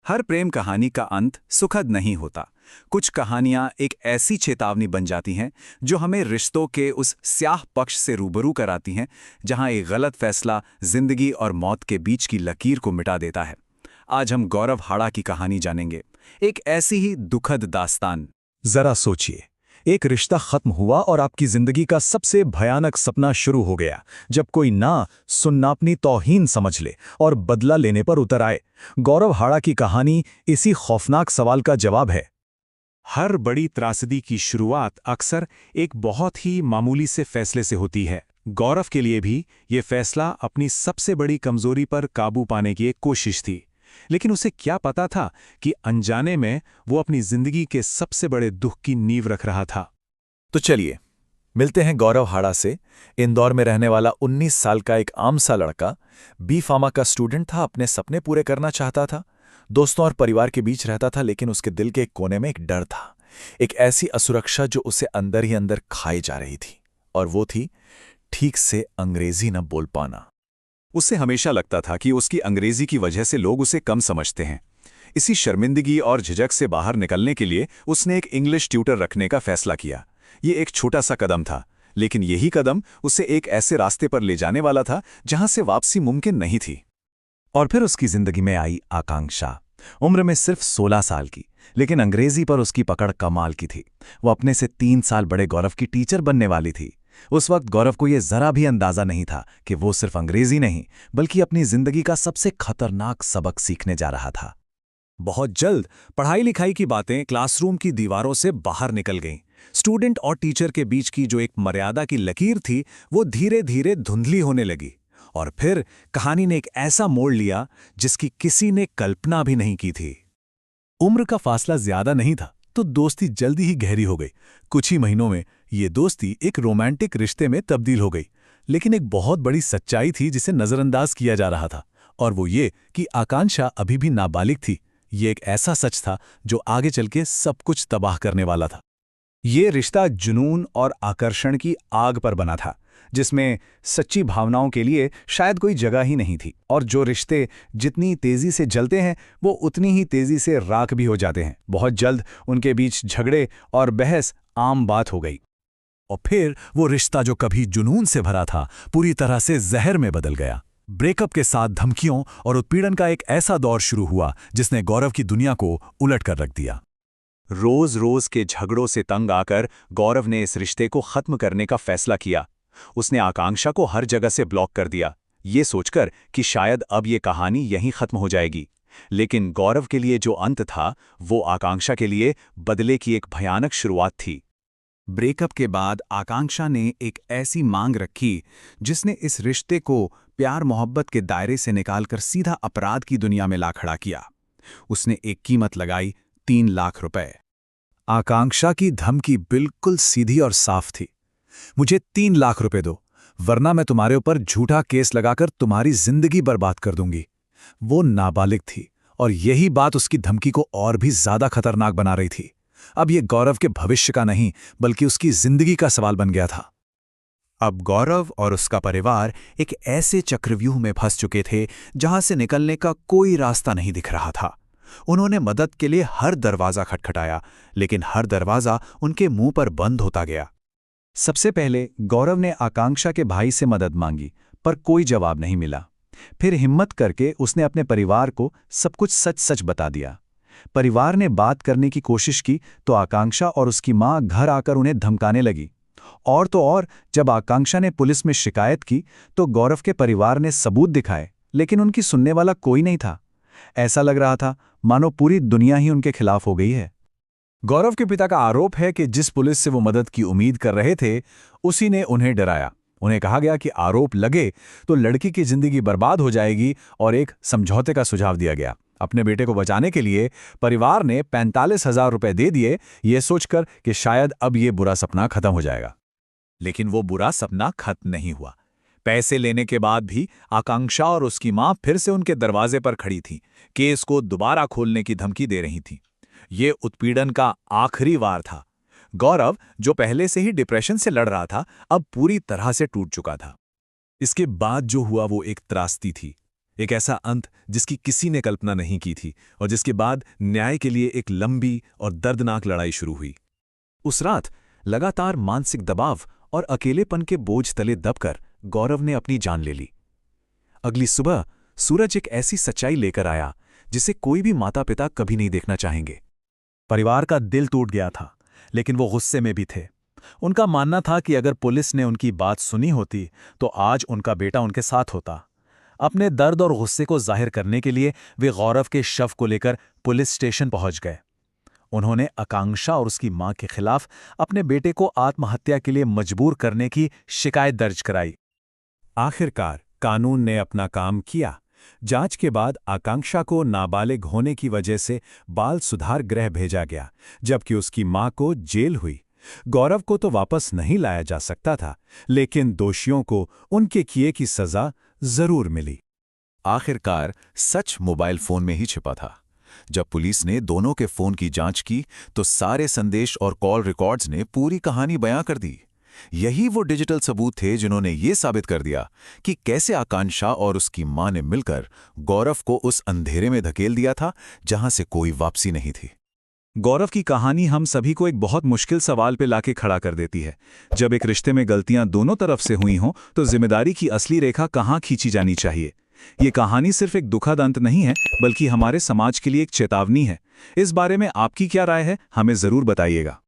हर प्रेम कहानी का अंत सुखद नहीं होता। कुछ कहानियां एक ऐसी चेतावनी बन जाती हैं जो हमें रिश्तों के उस स्याह पक्ष से रूबरू कराती हैं जहां एक गलत फैसला जिंदगी और मौत के बीच की लकीर को मिटा देता है। आज हम गौरव हाड़ा की कहानी जानेंगे, एक ऐसी ही दुखद दास्तान। जरा सोचिए, एक रिश्ता खत्म हुआ और आपकी जिंदगी का सबसे भयानक सपना शुरू हो गया। जब कोई ना सुनना अपनी तौहीन समझ ले और बदला लेने पर उतर आए। गौरव हाड़ा की कहानी इसी खौफनाक सवाल का जवाब है। हर बड़ी त्रासदी की शुरुआत अक्सर एक बहुत ही मामूली से फैसले से होती है। गौरव के लिए भी ये फैसला अपनी सबसे बड़ी कमजोरी पर काबू पाने की एक कोशिश थी। लेकिन उसे क्या पता था कि अनजाने में वो अपनी जिंदगी के सबसे बड़े दुख की नींव रख रहा था। तो चलिए मिलते हैं गौरव हाड़ा से। इंदौर में रहने वाला 19 साल का एक आम सा लड़का, बी फार्मा का स्टूडेंट था, अपने सपने पूरे करना चाहता था, दोस्तों और परिवार के बीच रहता था, लेकिन उसके दिल के एक कोने में एक डर था, एक ऐसी असुरक्षा जो उसे अंदर ही अंदर खाई जा रही थी। और वो थी ठीक से अंग्रेजी न बोल पाना। उसे हमेशा लगता था कि उसकी अंग्रेजी की वजह से लोग उसे कम समझते हैं। इसी शर्मिंदगी और झिझक से बाहर निकलने के लिए उसने एक इंग्लिश ट्यूटर रखने का फैसला किया। ये एक छोटा सा कदम था, लेकिन यही कदम उसे एक ऐसे रास्ते पर ले जाने वाला था जहां से वापसी मुमकिन नहीं थी। और फिर उसकी जिंदगी में आई आकांक्षा। उम्र में सिर्फ 16 साल की, लेकिन अंग्रेजी पर उसकी पकड़ कमाल की थी। वो अपने से 3 साल बड़े गौरव की टीचर बनने वाली थी। उस वक्त गौरव को यह जरा भी अंदाजा नहीं था कि वो सिर्फ अंग्रेजी नहीं, बल्कि अपनी जिंदगी का सबसे खतरनाक सबक सीखने जा रहा था। बहुत जल्द पढ़ाई लिखाई की बातें क्लासरूम की दीवारों से बाहर निकल गईं। स्टूडेंट और टीचर के बीच की जो एक मर्यादा की लकीर थी, वो धीरे धीरे धुंधली होने लगी। और फिर कहानी ने एक ऐसा मोड़ लिया जिसकी किसी ने कल्पना भी नहीं की थी। उम्र का फासला ज्यादा नहीं था, तो दोस्ती जल्दी ही गहरी हो गई। कुछ ही महीनों में ये दोस्ती एक रोमांटिक रिश्ते में तब्दील हो गई। लेकिन एक बहुत बड़ी सच्चाई थी जिसे नजरअंदाज किया जा रहा था, और वो ये कि आकांक्षा अभी भी नाबालिग थी। ये एक ऐसा सच था जो आगे चल के सब कुछ तबाह करने वाला था। ये रिश्ता जुनून और आकर्षण की आग पर बना था, जिसमें सच्ची भावनाओं के लिए शायद कोई जगह ही नहीं थी। और जो रिश्ते जितनी तेजी से जलते हैं, वो उतनी ही तेजी से राख भी हो जाते हैं। बहुत जल्द उनके बीच झगड़े और बहस आम बात हो गई। और फिर वो रिश्ता जो कभी जुनून से भरा था, पूरी तरह से जहर में बदल गया। ब्रेकअप के साथ धमकियों और उत्पीड़न का एक ऐसा दौर शुरू हुआ जिसने गौरव की दुनिया को उलट कर रख दिया। रोज रोज के झगड़ों से तंग आकर गौरव ने इस रिश्ते को खत्म करने का फैसला किया। उसने आकांक्षा को हर जगह से ब्लॉक कर दिया, ये सोचकर कि शायद अब ये कहानी यहीं खत्म हो जाएगी। लेकिन गौरव के लिए जो अंत था, वो आकांक्षा के लिए बदले की एक भयानक शुरुआत थी। ब्रेकअप के बाद आकांक्षा ने एक ऐसी मांग रखी जिसने इस रिश्ते को प्यार मोहब्बत के दायरे से निकालकर सीधा अपराध की दुनिया में ला खड़ा किया। उसने एक कीमत लगाई, 3 लाख रुपए। आकांक्षा की धमकी बिल्कुल सीधी और साफ थी। मुझे 3 लाख रुपए दो, वरना मैं तुम्हारे ऊपर झूठा केस लगाकर तुम्हारी जिंदगी बर्बाद कर दूंगी। वो नाबालिग थी, और यही बात उसकी धमकी को और भी ज्यादा खतरनाक बना रही थी। अब ये गौरव के भविष्य का नहीं, बल्कि उसकी जिंदगी का सवाल बन गया था। अब गौरव और उसका परिवार एक ऐसे चक्रव्यूह में फंस चुके थे जहां से निकलने का कोई रास्ता नहीं दिख रहा था। उन्होंने मदद के लिए हर दरवाजा खटखटाया, लेकिन हर दरवाजा उनके मुंह पर बंद होता गया। सबसे पहले गौरव ने आकांक्षा के भाई से मदद मांगी, पर कोई जवाब नहीं मिला। फिर हिम्मत करके उसने अपने परिवार को सब कुछ सच सच बता दिया। परिवार ने बात करने की कोशिश की तो आकांक्षा और उसकी मां घर आकर उन्हें धमकाने लगी। और तो और, जब आकांक्षा ने पुलिस में शिकायत की तो गौरव के परिवार ने सबूत दिखाए, लेकिन उनकी सुनने वाला कोई नहीं था। ऐसा लग रहा था मानो पूरी दुनिया ही उनके खिलाफ हो गई है। गौरव के पिता का आरोप है कि जिस पुलिस से वो मदद की उम्मीद कर रहे थे, उसी ने उन्हें डराया। उन्हें कहा गया कि आरोप लगे तो लड़की की जिंदगी बर्बाद हो जाएगी, और एक समझौते का सुझाव दिया गया। अपने बेटे को बचाने के लिए परिवार ने 45,000 रुपए दे दिए, ये सोचकर कि शायद अब ये बुरा सपना खत्म हो जाएगा। लेकिन वो बुरा सपना खत्म नहीं हुआ। पैसे लेने के बाद भी आकांक्षा और उसकी मां फिर से उनके दरवाजे पर खड़ी थी, केस को दोबारा खोलने की धमकी दे रही थी। ये उत्पीड़न का आखिरी वार था। गौरव, जो पहले से ही डिप्रेशन से लड़ रहा था, अब पूरी तरह से टूट चुका था। इसके बाद जो हुआ वो एक त्रासदी थी। एक ऐसा अंत जिसकी किसी ने कल्पना नहीं की थी और जिसके बाद न्याय के लिए एक लंबी और दर्दनाक लड़ाई शुरू हुई। उस रात लगातार मानसिक दबाव और अकेलेपन के बोझ तले दबकर गौरव ने अपनी जान ले ली। अगली सुबह सूरज एक ऐसी सच्चाई लेकर आया जिसे कोई भी माता पिता कभी नहीं देखना चाहेंगे। परिवार का दिल टूट गया था, लेकिन वो गुस्से में भी थे। उनका मानना था कि अगर पुलिस ने उनकी बात सुनी होती तो आज उनका बेटा उनके साथ होता। अपने दर्द और गुस्से को जाहिर करने के लिए वे गौरव के शव को लेकर पुलिस स्टेशन पहुंच गए। उन्होंने आकांक्षा और उसकी मां के खिलाफ अपने बेटे को आत्महत्या के लिए मजबूर करने की शिकायत दर्ज कराई। आखिरकार कानून ने अपना काम किया। जांच के बाद आकांक्षा को नाबालिग होने की वजह से बाल सुधार गृह भेजा गया, जबकि उसकी मां को जेल हुई। गौरव को तो वापस नहीं लाया जा सकता था, लेकिन दोषियों को उनके किए की सजा जरूर मिली। आखिरकार सच मोबाइल फोन में ही छिपा था। जब पुलिस ने दोनों के फोन की जांच की तो सारे संदेश और कॉल रिकॉर्ड्स ने पूरी कहानी बयां कर दी। यही वो डिजिटल सबूत थे जिन्होंने ये साबित कर दिया कि कैसे आकांक्षा और उसकी मां ने मिलकर गौरव को उस अंधेरे में धकेल दिया था जहां से कोई वापसी नहीं थी। गौरव की कहानी हम सभी को एक बहुत मुश्किल सवाल पे लाके खड़ा कर देती है। जब एक रिश्ते में गलतियां दोनों तरफ से हुई हों तो जिम्मेदारी की असली रेखा कहाँ खींची जानी चाहिए? ये कहानी सिर्फ एक दुखद अंत नहीं है, बल्कि हमारे समाज के लिए एक चेतावनी है। इस बारे में आपकी क्या राय है, हमें जरूर बताइएगा।